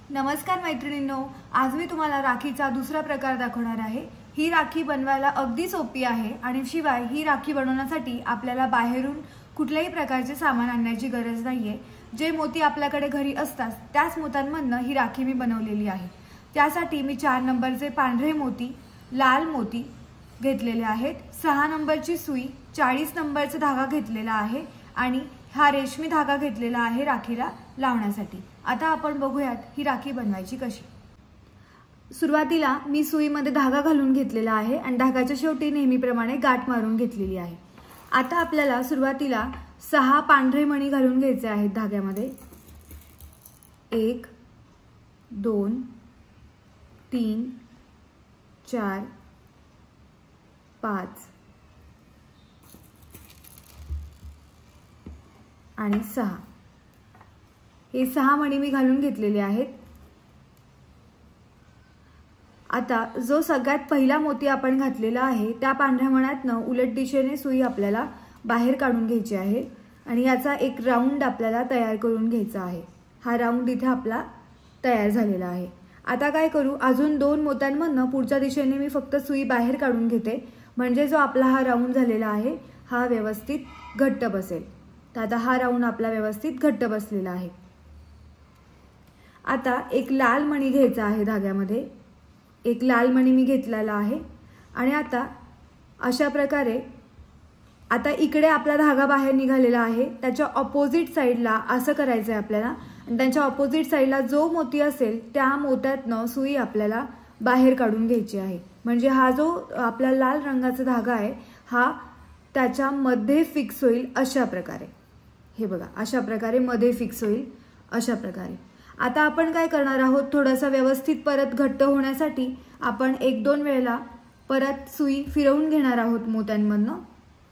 नमस्कार मैत्रिणींनो, आज मी तुम्हाला राखीचा दुसरा प्रकार दाखवणार आहे। ही राखी बनवायला अगदी सोपी आहे आणि शिवाय ही राखी बनवण्यासाठी आपल्याला बाहेरून कुठल्याही प्रकारचे सामान आणण्याची गरज नाहीये। जे मोती आपल्याकडे घरी असतात त्याच मोत्यांमधून ही राखी मी बनवलेली आहे। त्यासाठी मी 4 नंबरचे पांढरे मोती, लाल मोती घेतलेले आहेत। 6 नंबरची सुई, 40 नंबरचा धागा घेतलेला आहे आणि हा रेशमी धागा घेतलेला आहे राखीला लावण्यासाठी। आता आपण बघूयात ही राखी बनवायची कशी। सुरुवातीला मी सुईमध्ये धागा घालून घेतलेला आहे आणि धागाच्या शेवटी नेहमीप्रमाणे गाठ मारून घेतलेली आहे। आता आपल्याला सुरुवातीला 6 पांढरे मणी घालून घ्यायचे आहेत धाग्यामध्ये। 1 2 3 4 5 आणि 6 हे 6 मणी मी घालून घेतलेले आहेत। आता जो सगळ्यात पहिला मोती आपण घातलेला आहे त्या पांढऱ्या मण्यातनं उलट दिशेने सुई आपल्याला बाहेर काढून घ्यायची आहे आणि याचा एक राऊंड आपल्याला तयार करून घ्यायचा आहे। हा राऊंड इथे आपला तयार झालेला आहे। आता काय करू, अजून 2 मोत्यांमधनं पुढच्या दिशेने मी फक्त सुई बाहेर काढून घेते, म्हणजे जो आपला हा राऊंड झालेला आहे हा व्यवस्थित घट्ट बसेल। तर आता हा राऊंड आपला व्यवस्थित घट्ट बसलेला आहे। आता एक लाल मणी घ्यायचा आहे धाग्यामध्ये। एक लाल मणी मी घेतलेला आहे आणि आता अशा प्रकारे आता इकडे आपला धागा बाहेर निघालेला आहे, त्याच्या ऑपोजिट साइडला असं करायचं आहे आपल्याला आणि त्याच्या ऑपोजिट साइडला जो मोती असेल त्या मोत्यातनं सुई आपल्याला बाहेर काढून घ्यायची आहे। म्हणजे हा जो आपला लाल रंगाचा धागा आहे हा त्याच्यामध्ये फिक्स होईल अशा प्रकारे। हे बघा, अशा प्रकारे मध्ये फिक्स होईल अशा प्रकारे। आता आपण काय करणार आहोत, थोडासा व्यवस्थित परत घट्ट होण्यासाठी आपण 1-2 वेळेला परत सुई फिरवून घेणार आहोत मोत्यांमधनं,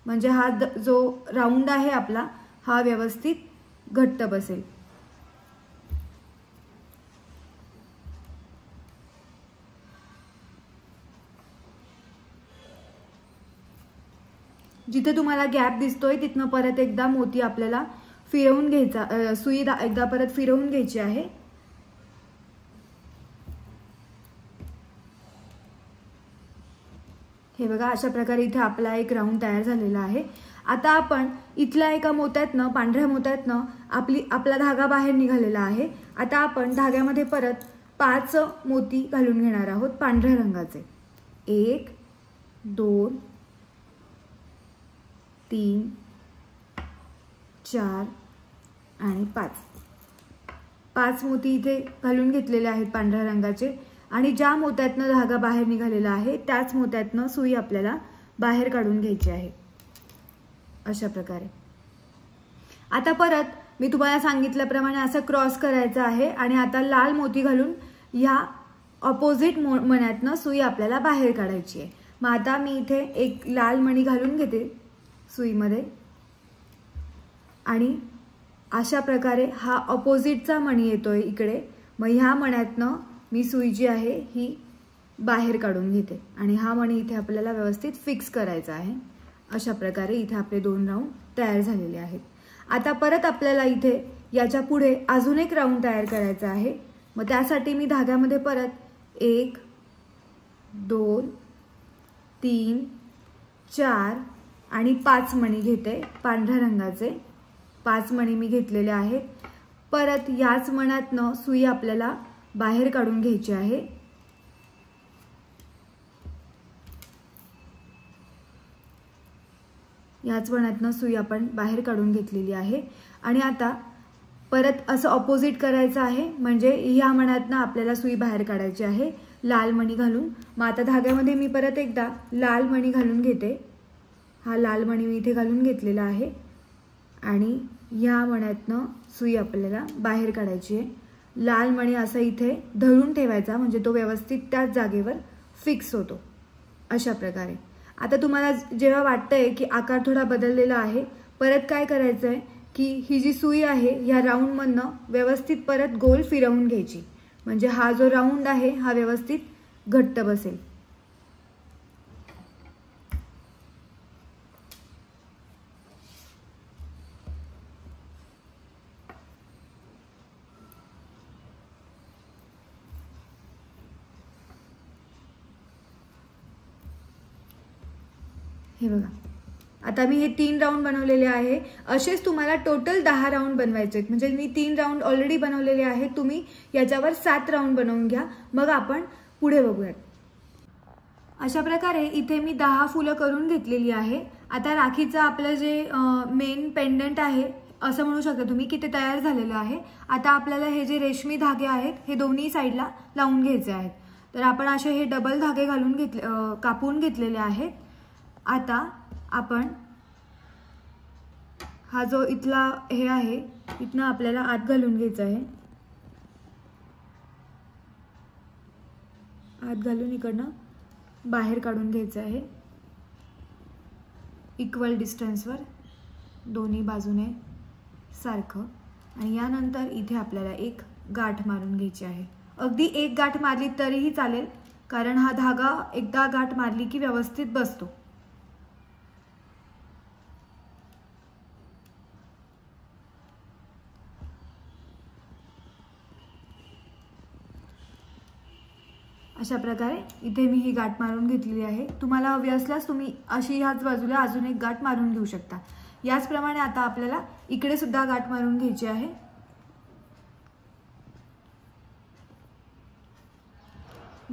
म्हणजे हा जो राऊंड आहे आपला हा व्यवस्थित घट्ट बसेल। जिथे तुम्हाला गॅप दिसतोय तिथनं परत एकदा मोती आपल्याला फिरवून घ्यायचा, सुई एकदा परत फिरवून घ्यायची आहे। हे बघा, अशा प्रकारे इथे आपला एक राऊंड तयार झालेला आहे। आता आपण इथल्या एका मोत्यातनं, पांढऱ्या मोत्यातनं आपला धागा बाहेर निघालेला आहे। आता आपण धाग्यामध्ये परत 5 मोती घालून घेणार आहोत पांढऱ्या रंगाचे। 1 2 3 4 आणि 5 मोती इथे घालून घेतलेले आहेत पांढऱ्या रंगाचे आणि ज्या मोत्यातनं धागा बाहेर निघालेला आहे त्याच मोत्यातनं सुई आपल्याला बाहेर काढून घ्यायची आहे अशा प्रकारे। आता परत मी तुम्हाला सांगितल्याप्रमाणे असं क्रॉस करायचं आहे आणि आता लाल मोती घालून या ऑपोजिट मण्यातनं सुई आपल्याला बाहेर काढायची आहे। मग आता मी इथे एक लाल मणी घालून घेते सुईमध्ये आणि अशा प्रकारे हा ऑपोजिटचा मणी येतोय इकडे। मग ह्या मण्यातनं मी सुई जी आहे ही बाहेर काढून घेते आणि हा मणी इथे आपल्याला व्यवस्थित फिक्स करायचा आहे। अशा प्रकारे इथे आपले 2 राऊंड तयार झालेले आहेत। आता परत आपल्याला इथे याच्या पुढे अजून एक राऊंड तयार करायचा आहे। मग त्यासाठी मी धाग्यामध्ये परत 1 2 3 4 आणि 5 मणी घेते पांढऱ्या रंगाचे। 5 मणी मी घेतलेले आहेत। परत याच मण्यातनं सुई आपल्याला बाहेर काढून घ्यायची आहे। याच मण्यातनं सुई आपण बाहेर काढून घेतलेली आहे आणि आता परत असं ऑपोजिट करायचं आहे, म्हणजे ह्या मण्यातनं आपल्याला सुई बाहेर काढायची आहे लाल मणी घालून। मग आता धाग्यामध्ये मी परत एकदा लाल मणी घालून घेते। हा लाल मणी मी इथे घालून घेतलेला आहे आणि या मण्यातनं सुई आपल्याला बाहेर काढायची आहे। लाल मणी असा इथे धरून ठेवायचा, म्हणजे तो व्यवस्थित त्याच जागेवर फिक्स होतो अशा प्रकारे। आता तुम्हाला जेव्हा वाटतंय की आकार थोडा बदललेला आहे, परत काय करायचंय की ही जी सुई आहे या राऊंडमधनं व्यवस्थित परत गोल फिरवून घ्यायची, म्हणजे हा जो राऊंड आहे हा व्यवस्थित घट्ट बसेल। हे बघा, आता मी हे 3 राऊंड बनवलेले आहे. असेच तुम्हाला टोटल 10 राऊंड बनवायचे आहेत. म्हणजे मी 3 राऊंड ऑलरेडी बनवलेले आहेत. तुम्ही याच्यावर 7 राऊंड बनवून घ्या. मग आपण पुढे बघूयात. अशा प्रकारे इथे मी 10 फुलं करून घेतलेली आहे. आता राखीचं आपलं जे मेन पेंडंट आहे असं म्हणू शकता तुम्ही की ते तयार झालेलं आहे. आता आपल्याला हे जे रेशमी धागे आहेत हे दोन्ही साईडला लावून घ्यायचे आहेत. तर आपण असे हे डबल धागे घालून कापून घेतलेले आहेत. आता आपण हा जो इथला हे आहे इथनं आपल्याला आत घालून घ्यायचा आहे. आत घालून इकडनं बाहेर काढून घ्यायचं आहे इक्वल डिस्टन्सवर दोन्ही बाजूने सारखं. आणि यानंतर इथे आपल्याला एक गाठ मारून घ्यायची आहे. अगदी एक गाठ मारली तरीही चालेल, कारण हा धागा एकदा गाठ मारली की व्यवस्थित बसतो. अशा प्रकारे इथे मी ही गाठ मारून घेतलेली आहे. तुम्हाला हवी असल्यास तुम्ही अशी ह्याच बाजूला अजून एक गाठ मारून घेऊ शकता. याचप्रमाणे आता आपल्याला इकडे सुद्धा गाठ मारून घ्यायची आहे.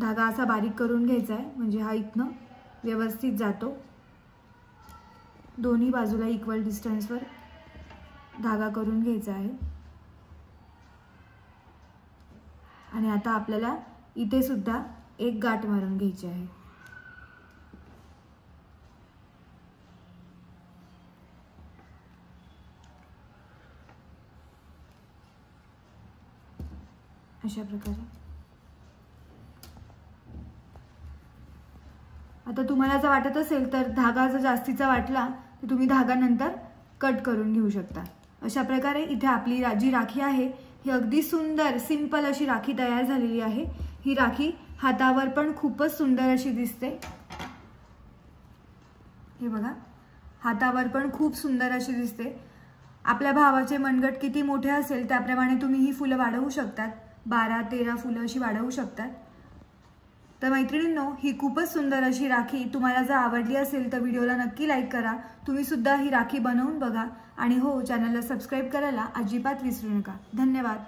धागा असा बारीक करून घ्यायचा आहे म्हणजे हा इथनं व्यवस्थित जातो. दोन्ही बाजूला इक्वल डिस्टन्सवर धागा करून घ्यायचा आहे. आणि आता आपल्याला इथे सुद्धा एक गाठ मारून घ्यायची आहे. अशा प्रकारे. आता तुम्हाला जर वाटत असेल तर धागा जर जास्तीचा वाटला तर तुम्ही धागा नंतर कट करून घेऊ शकता. अशा प्रकारे इथे आपली जी राखी आहे ही अगदी सुंदर सिंपल अशी राखी तयार झालेली आहे. ही राखी हातावर पण खूपच सुंदर अशी दिसते. हे बघा, हातावर पण खूप सुंदर अशी दिसते. आपल्या भावाचे मनगट किती मोठे असेल त्याप्रमाणे तुम्ही ही फुलं वाढवू शकतात. 12-13 फुलं अशी वाढवू शकतात. तर मैत्रिणींनो, ही खूपच सुंदर अशी राखी तुम्हाला जर आवडली असेल तर व्हिडिओला नक्की लाईक करा. तुम्ही सुद्धा ही राखी बनवून बघा आणि हो, चॅनलला सबस्क्राईब करायला अजिबात विसरू नका. धन्यवाद.